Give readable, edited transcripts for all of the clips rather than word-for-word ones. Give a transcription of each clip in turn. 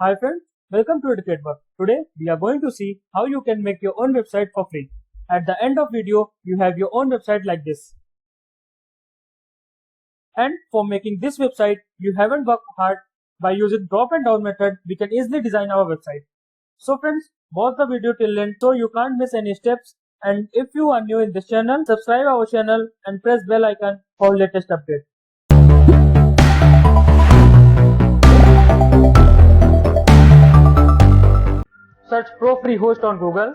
Hi friends, welcome to EducateBug. Today we are going to see how you can make your own website for free. At the end of video, you have your own website like this. And for making this website, you haven't worked hard. By using drop and down method, we can easily design our website. So friends, watch the video till end so you can't miss any steps. And if you are new in this channel, subscribe our channel and press bell icon for latest updates. Search Pro Free Host on Google.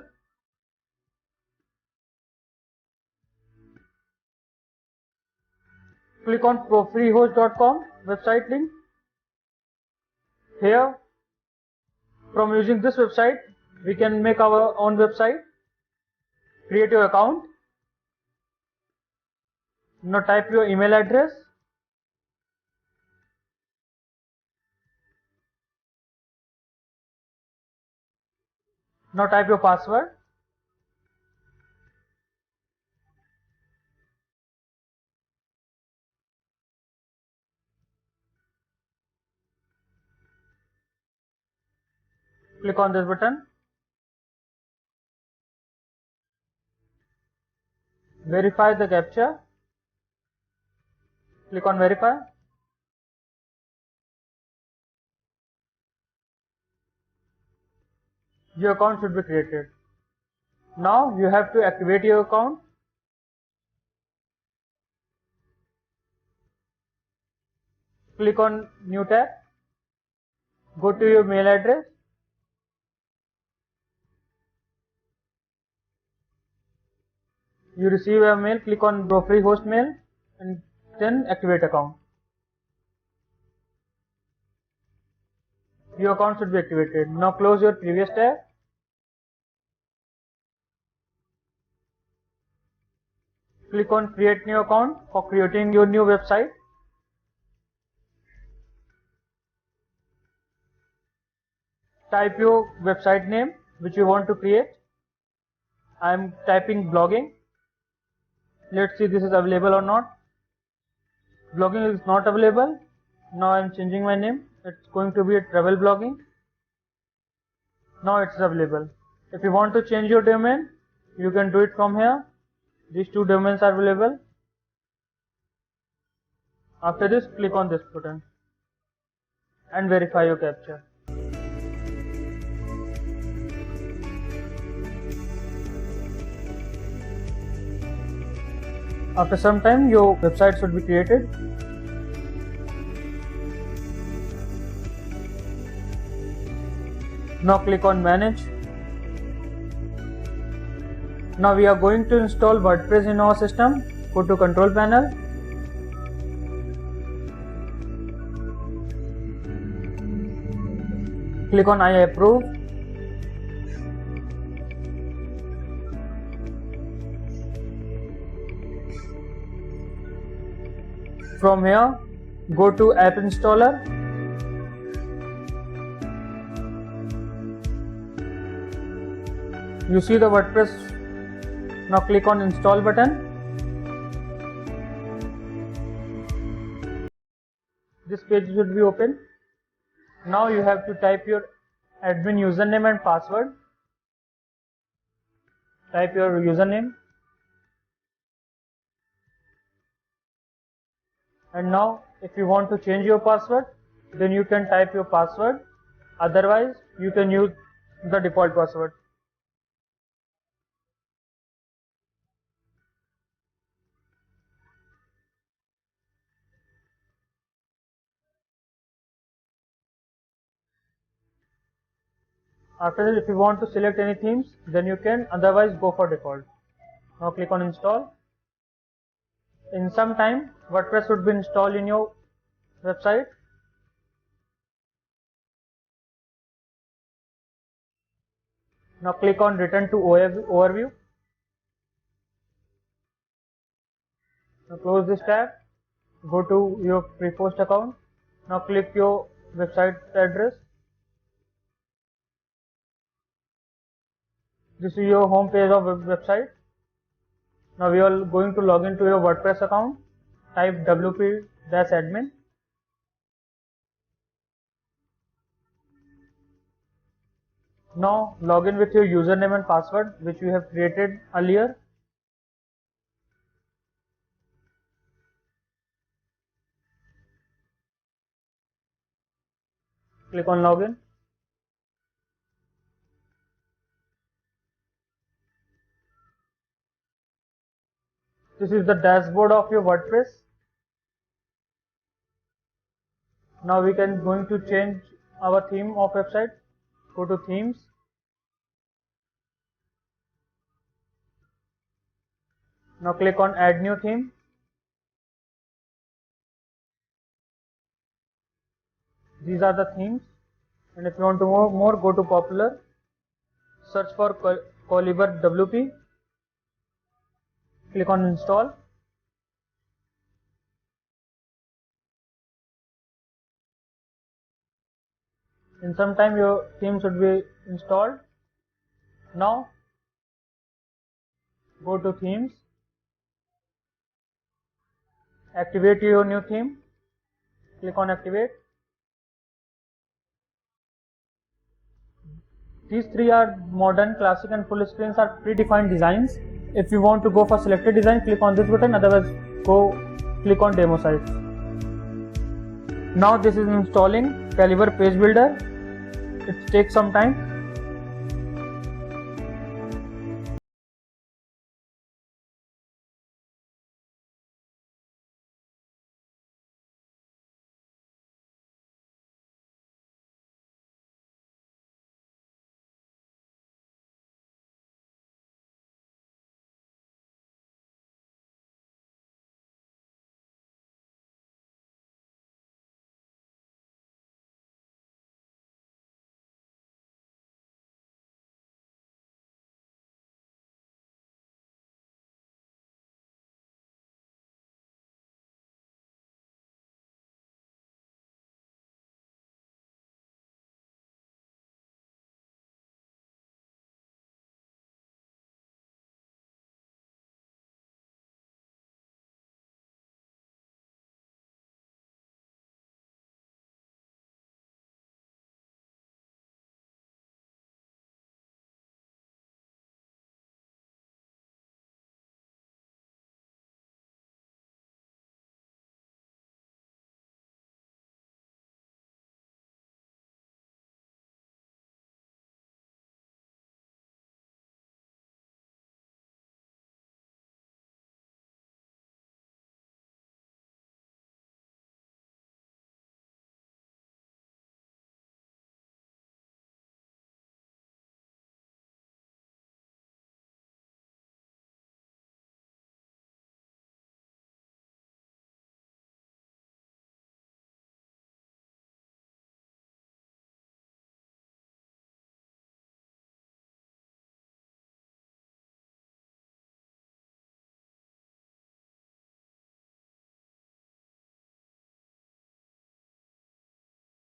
Click on profreehost.com website link. Here, from using this website, we can make our own website. Create your account. Now type your email address. Now type your password. Click on this button. Verify the captcha. Click on verify. Your account should be created. Now you have to activate your account. Click on new tab. Go to your mail address. You receive a mail. Click on Pro Free Host mail and then activate account. Your account should be activated. Now close your previous tab. Click on create new account for creating your new website. Type your website name which you want to create. I am typing blogging. Let's see this is available or not. Blogging is not available. Now I am changing my name. It's going to be a travel blogging. Now it's available. If you want to change your domain, you can do it from here. These two domains are available. After this, click on this button and verify your captcha. After some time, your website should be created. Now click on manage. Now we are going to install WordPress in our system. Go to control panel. Click on I approve. From here, go to app installer. You see the WordPress. Now click on install button. This page should be open. Now you have to type your admin username and password. Type your username. And now if you want to change your password, then you can type your password. Otherwise, you can use the default password. After that, if you want to select any themes, then you can, otherwise go for default. Now click on install. In some time, WordPress would be installed in your website. Now click on return to overview. Now close this tab. Go to your Prepost account. Now click your website address. This is your home page of website. Now we are going to log into your WordPress account. Type wp-admin. Now log in with your username and password which we have created earlier. Click on login. This is the dashboard of your WordPress. Now we can going to change our theme of website. Go to themes. Now click on add new theme. These are the themes, and if you want to more go to popular, search for Colibre WP, click on install. In some time your theme should be installed. Now go to themes, activate your new theme, click on activate. These three are modern, classic and full screens are predefined designs. If you want to go for selected design, click on this button, otherwise go click on demo site. Now this is installing Calibre Page Builder. It takes some time.